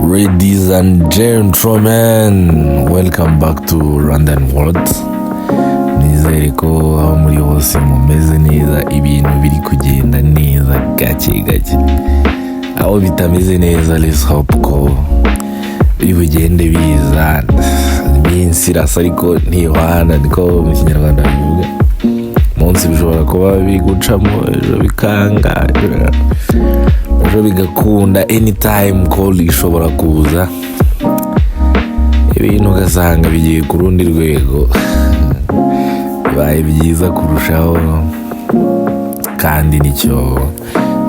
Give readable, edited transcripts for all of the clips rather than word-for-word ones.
Ladies and gentlemen, welcome back to Rwandan World. Nizere ko aho muri hose mumeze neza, ibintu biri kugenda neza gake gake. Aho bitameze neza, let's hope ko bigende biza. Iminsi irasa ariko ntihwana, niko mu Kinyarwanda bivuga. Munsi bishobora kuba bigucamo, ejo bikanga, ejo bigakunda. Anytime call ishobora kuza, ibintu ugasanga bigiye ku rundi rwego, bibaye byiza kurushaho. Kandi nicyo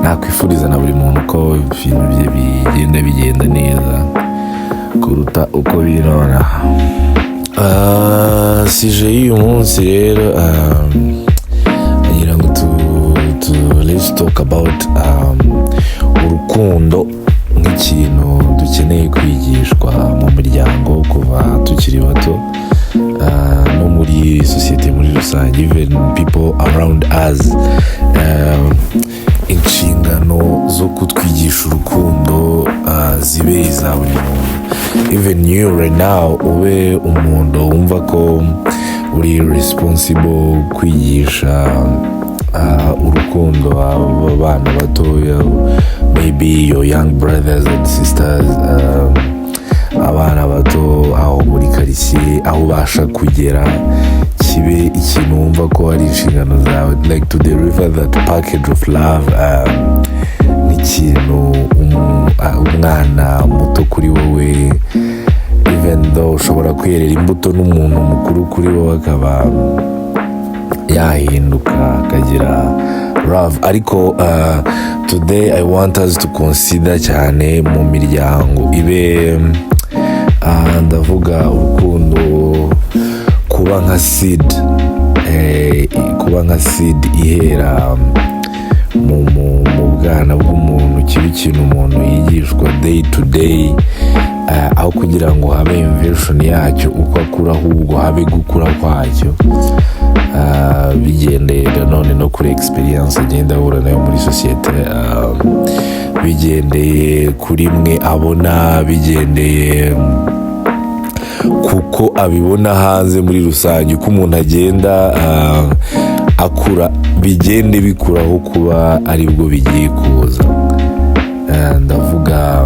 nakwifuriza na buri muntu ko ibintu bye bigenda neza kuruta uko biri nonaha. Sije y'uyu munsi rero ngira ngo let's talk about urukundo nk'ikintu dukeneye kwigishwa mu miryango kuva tukiri bato, no muri society muri rusange, even people around us. Inshingano zo kutwigisha urukundo zibe iza buri muntu. Even you right now, ube umuntu wumva ko uri responsible kwigisha urukundo abana batoya, maybe your young brothers and sisters, abana bato aho muri quartier, aho ubasha kugera, kibe ikintu wumva ko ari inshingano zawe, like to deliver that package of love. N'ikintu umwana muto kuri wowe, even though ushobora kwirera imbuto n'umuntu mukuru kuri wowe akaba yahinduka akagira love. Ariko today I want us to consider cyane mu miryango ibe ndavuga urukundo kuba nka seed ihera mu bwana bw'umuntu, kiba ikintu umuntu yigishwa day to day, aho kugira ngo habe inversion yacyo uko akura, ahubwo habe gukura kwacyo, bigendeye nanone no kuri experience agenda ahura nayo muri societe, bigendeye kuri mwe abona, bigendeye kuko abibona hanze muri rusange, uko umuntu agenda akura, bigende bikuraho kuba aribwo bigiye kuza. Ndavuga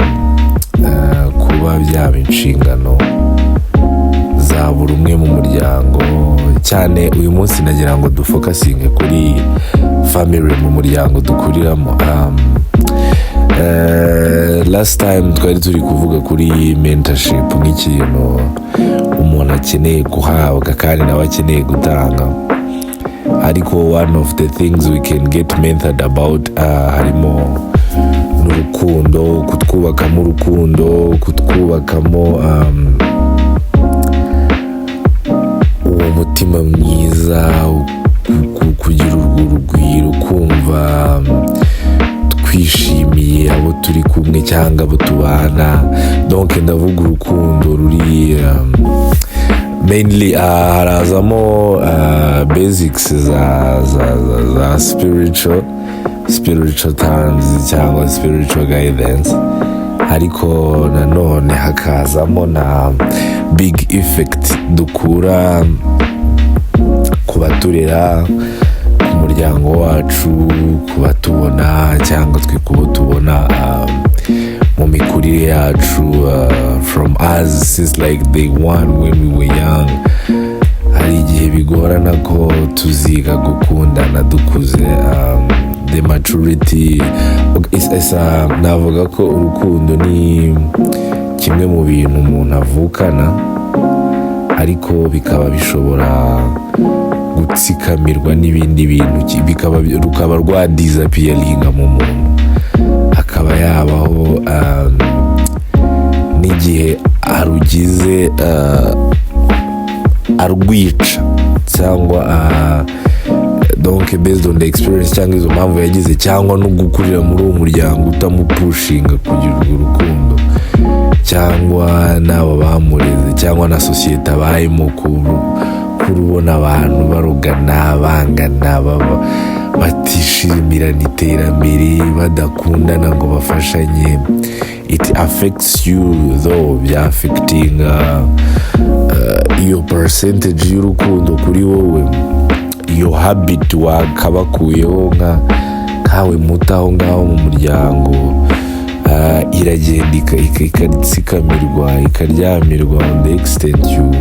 kuba byaba inshingano za buri umwe mu muryango. Cyane uyu munsi nagira ngo dufokasinge kuri family, mu muryango dukuriramo. Last time twari turi kuvuga kuri mentorship nk'ikintu umuntu akeneye guhabwa kandi nawe akeneye gutanga. Ariko one of the things we can get mentored about harimo n'urukundo, kutwubakamo urukundo, kutwubakamo uwo mutima mwiza, kugira urugwiro, kumva twishimiye abo turi kumwe cyangwa abo tubana. Donc ndavuga urukundo ruri mainly harazamo basics za spiritual terms cyangwa spiritual guidance, ariko nanone hakazamo na big effect dukura ku baturera, ku muryango wacu, ku batubona cyangwa twe kubo tubona mu mikurire yacu, from us since like day one when we were young. Hari igihe bigorana ko tuziga gukundana dukuze, the maturity navuga ko urukundo ni kimwe mu bintu umuntu avukana, ariko bikaba bishobora gutsikamirwa n'ibindi bintu, rukaba rwa disappearinga mu muntu, hakaba yabaho n'igihe arugize arwica, cyangwa donc based on the experience cyangwa izo mpamvu yagize, cyangwa no gukurira muri uwo muryango utamupushinga kugira urwo rukundo, cyangwa n'abo bamureze, cyangwa na societe abayemo, kurubona abantu barugana, bangana, batishimirana iterambere, badakundana ngo bafashanye. it affects you though, bya affecting your percentage y'urukundo kuri wowe, iyo habit wakabakuyeho nkawe mutaho ngaho mu muryango, iragenda ikatsikamirwa ikaryamirwa on the extent you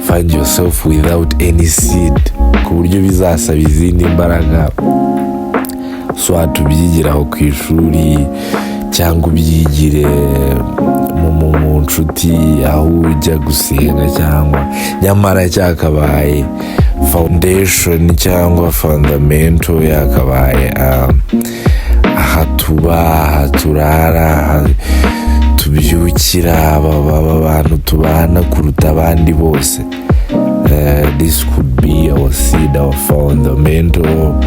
find yourself without any seed, ku buryo bizasaba izindi mbaraga, so tubyigiraho ku ishuri cyangwa ubyigire mu nshuti aho ujya gusenga, cyangwa nyamara cyakabaye foundation cyangwa fundamental yakabaye aha tuba, aha turara, tubyukira, abantu tubana kuruta abandi bose. This could be our seed, our fundamental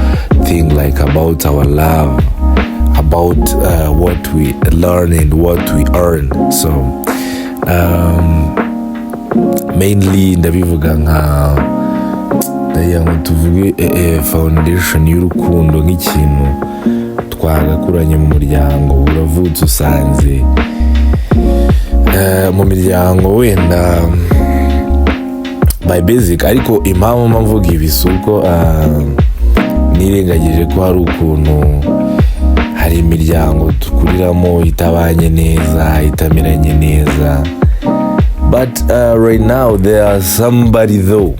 thing, like about our love, about what we learn and what we earn. So mainly ndabivuga nka tuvuge foundation y'urukundo nk'ikintu twagakuranye mu muryango. Uravutse usanze mu miryango wenda by basic, ariko impamvu mvuga ibi si uko nirengagije ko hari ukuntu hari imiryango tukuriramo itabanye neza, itameranye neza, but right now there are somebody though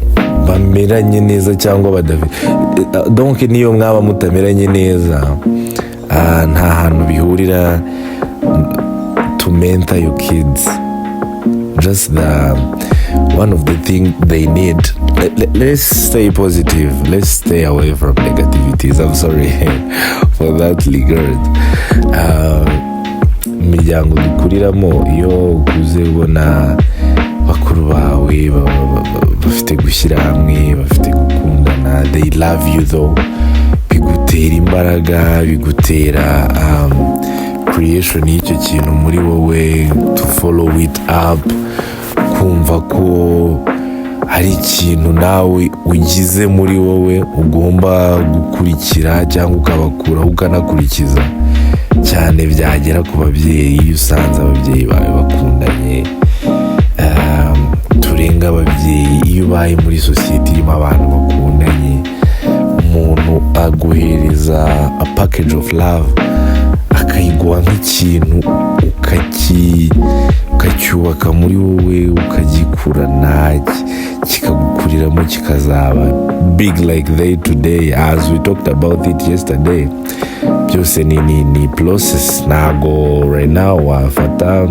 bameranye neza cyangwa badafite, donc niyo mwaba mutameranye neza nta hantu bihurira to mentor your kids. Just one of the things they need, let's stay positive, let's stay away from negativities. I'm sorry for that regard. Imiryango dukuriramo, iyo ukuze ubona bakuru bawe bafite gushyira hamwe, bafite gukundana, they love you though, bigutera imbaraga, bigutera creation y'icyo kintu muri wowe, to follow it up, kumva ko hari ikintu nawe ugize muri wowe ugomba gukurikira cyangwa ukabakuraho ukanakurikiza, cyane byagera ku babyeyi. Iyo usanze ababyeyi bawe bakundanye, turenga ababyeyi, iyo ubaye muri sosiyete irimo abantu bakundanye, umuntu aguhereza a package of love, akayiguha nk'ikintu ukacyubaka muri wowe, ukagikurana, kikagukuriramo, kikazaba big like they today, as we talked about it yesterday. Byose ni process, ntago right now wafata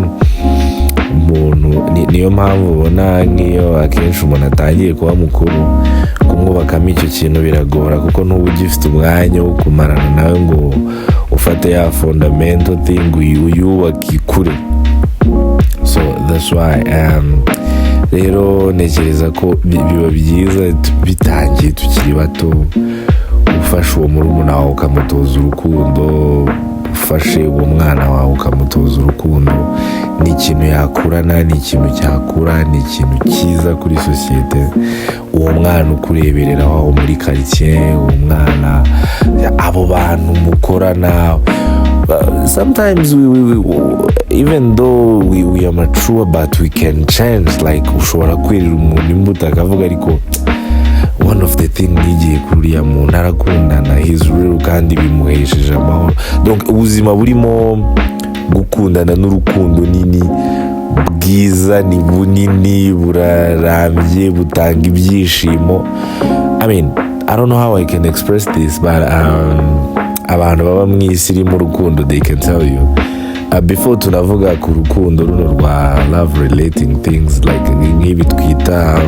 umuntu. Niyo mpamvu ubona nk'iyo akenshi umuntu atangiye kuba mukuru, kumwubakamo icyo kintu biragora, kuko ntuba ugifite umwanya wo kumarana nawe ngo ufate ya fundamental thing uyubake ikure. So that's why rero ntekereza ko biba byiza bitangiye tukiri bato, ufashe uwo murumuna wawe ukamutoza urukundo, ufashe uwo mwana wawe ukamutoza urukundo, ni ikintu yakurana, ni ikintu cyakura, ni ikintu cyiza kuri sosiyete. Uwo mwana ukureberera aho muri quartier, uwo mwana, abo bantu mukorana. Sometimes we even though we are mature, but we can change. Like ushobora kwirira umuntu imbuto akavuga, ariko one of the thing nigiye kuriya muntu arakundana, he's real, kandi bimuhesheje amahoro. Donc ubuzima burimo gukundana n'urukundo nini bwiza, ni bunini, burarambye, butanga ibyishimo. I mean, I don't know how I can express this, but abantu baba mu isi irimo urukundo, they can tell you. Before tunavuga ku rukundo runo rwa love relating things, like nk'ibi twita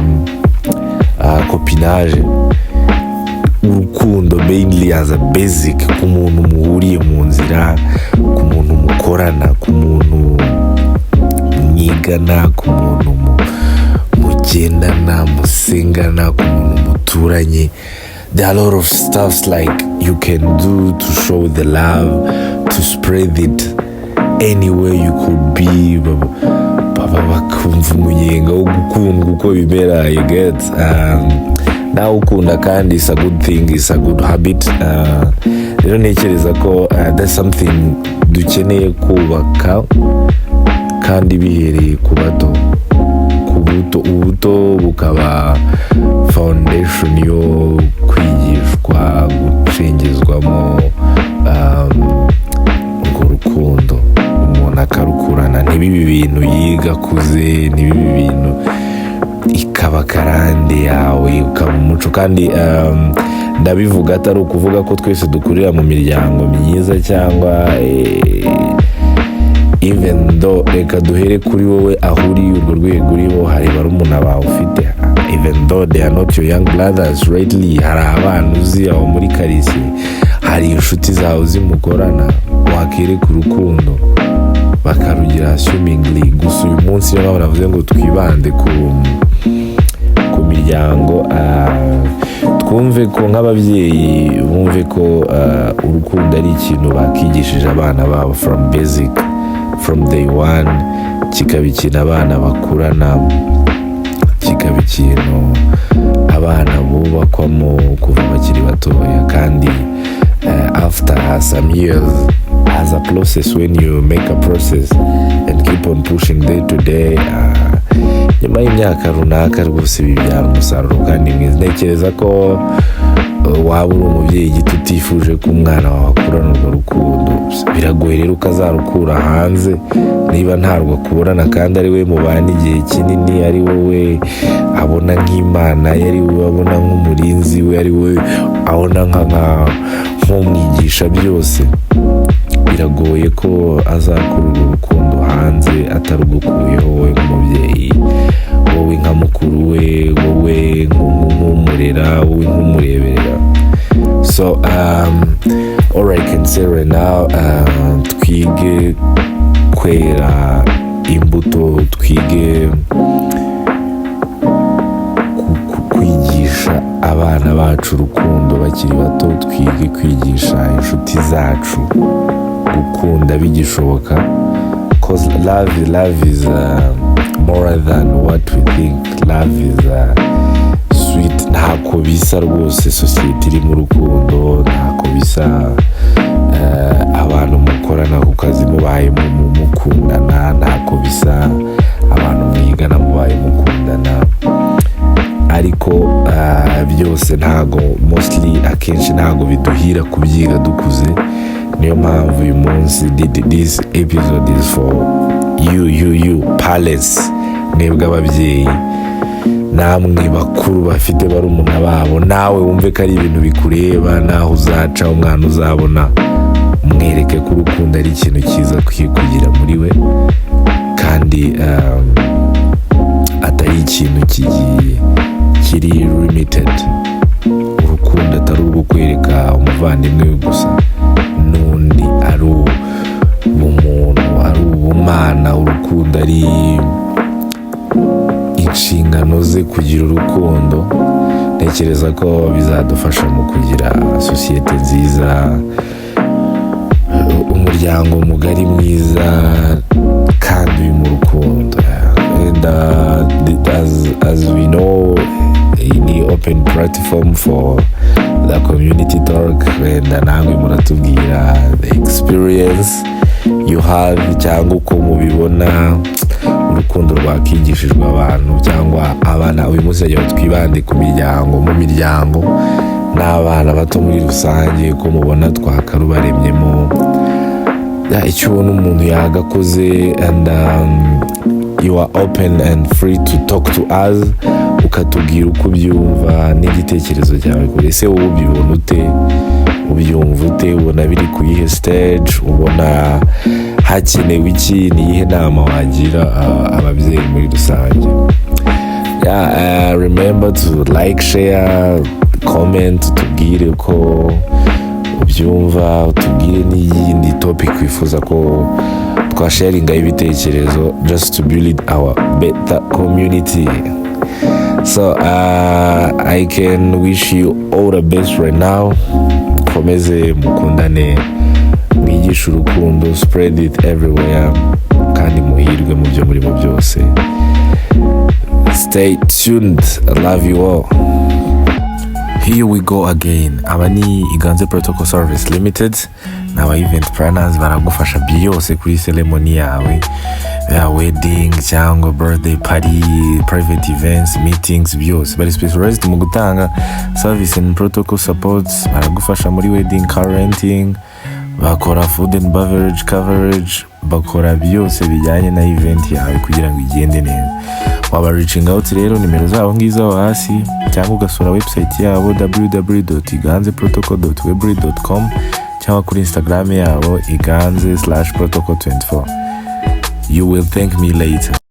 copinage, urukundo mainly as a basic, ku muntu muhuriye mu nzira, ku muntu mukorana, ku muntu mwigana, ku muntu mugendana, musengana, ku muntu muturanye. There are a lot of stuffs like you can do to show the love, to spread it anywhere you could be. Bakumva umunyenga wo gukundwa uko bimera, you get nawe ukunda, kandi it's a good thing, it's a good habit. rero ntekereza ko that's something dukeneye kubaka kandi bihereye ku bato, ubuto bukaba foundation yo kwigishwa gucengezwamo urwo rukundo, umuntu akarukurana, ntibibe ibintu yiga akuze, ntibibe ibintu ikaba karande yawe, ukaba umuco. Kandi ndabivuga atari ukuvuga ko twese dukurira mu miryango myiza cyangwa even though reka duhere kuri wowe aho uri, urwo rwego uriho hari barumuna bawe ufite, even though they are not your young brothers rightly, hari abana uzi aho muri karitsiye, hari inshuti zawe zimukorana, wakereka urukundo bakarugira assumingly. Gusa uyu munsi niyo navuze ngo twibande ku miryango, twumve ko nk'ababyeyi bumve ko urukundo ari ikintu bakigishije abana babo from basic, from day one, kikaba ikintu abana bakurana, kikaba ikintu abana bubakwamo kuva bakiri batoya. Kandi after some years, as a process, when you make a process and keep on pushing day to day, nyuma y'imyaka runaka rwose bibyara umusaruro kandi mwiza. Ntekereza ko waba uri umubyeyi gito utifuje ko umwana wawe akurana urwo rukundo, biragoye rero ukazarukura hanze niba ntarwo akuburana kandi ari we mubana igihe kinini, ari wowe abona nk'Imana, ari we abona nk'umurinzi we, ari we abona nk'umwigisha byose. Biragoye ko azakura urwo rukundo hanze atarugukuyeho wowe nk'umubyeyi, wowe nka mukuru we, wowe nk'umurera, wowe nk'umureberera. So all I can say right now, twige kwera imbuto, twige kwigisha abana bacu urukundo bakiri bato, twige kwigisha inshuti zacu gukunda bigishoboka, cause love is more than what we think. Love is sweet. Ntako bisa rwose sosiyete iri mu rukundo, ntako bisa abantu mukorana ku kazi mubaye mukundana, ntako bisa abantu mwigana mubaye mukundana. Ariko byose ntago, mostly akenshi ntago biduhira kubyiga dukuze. Niyo mpamvu uyu munsi this episode is for you parents, mwebwe ababyeyi, namwe bakuru bafite barumuna babo, nawe wumve ko ari ibintu bikureba, naho uzaca umwana uzabona, mwereke ko urukundo ari ikintu cyiza kugira muri we, kandi atari ikintu kiri limited. Urukundo atari urwo kwereka umuvandimwe we gusa, n'undi ari ubumuntu, ari ubumana. Urukundo ari inshingano ze kugira urukundo. Ntekereza ko bizadufasha mu kugira sosiyete nziza, umuryango mugari mwiza kandi uri mu rukundo. And as we know, ni open platform for the community talk, wenda namwe muratubwira the experience you have cyangwa uko mubibona urukundo rwakigishijwe abantu cyangwa abana. Uyu munsi yagiye twibande ku miryango, mu miryango n'abana bato muri rusange, ko mubona twakarubaremyemo icyo ubona umuntu yagakoze. And you are open and free to talk to us, ukatubwira uko ubyumva n'igitekerezo cyawe. Ese wowe ubibona ute, ubyumva ute, ubona biri ku yihe stage, ubona hakenewe iki, ni iyihe nama wagira ababyeyi muri rusange? Remember to like, share, comment, utubwire uko ubyumva, utubwire n'iyindi topic wifuza ko twasharinga ibitekerezo, just to build our better community. So I can wish you all the best right now. Komeze mukundane, mwigishe urukundo, spread it everywhere, kandi muhirwe mu byo murimo byose. Stay tuned. I love you all. Here we go again. Aba ni Iganze Protocol Service Limited, n'aba event planners baragufasha byose kuri ceremony yawe, ya wedding cyangwa birthday party, private events, meetings, byose bari specialized mu gutanga service and protocol support. Baragufasha muri wedding, car renting, bakora food and beverage coverage, bakora byose bijyanye na event yawe kugira ngo igende neza. Waba reaching out rero, nimero zabo ngizo hasi, cyangwa ugasura website yabo www.iganzeprotocol.weebly.com cyangwa kuri Instagram yabo iganze/protocol24. You will thank me later.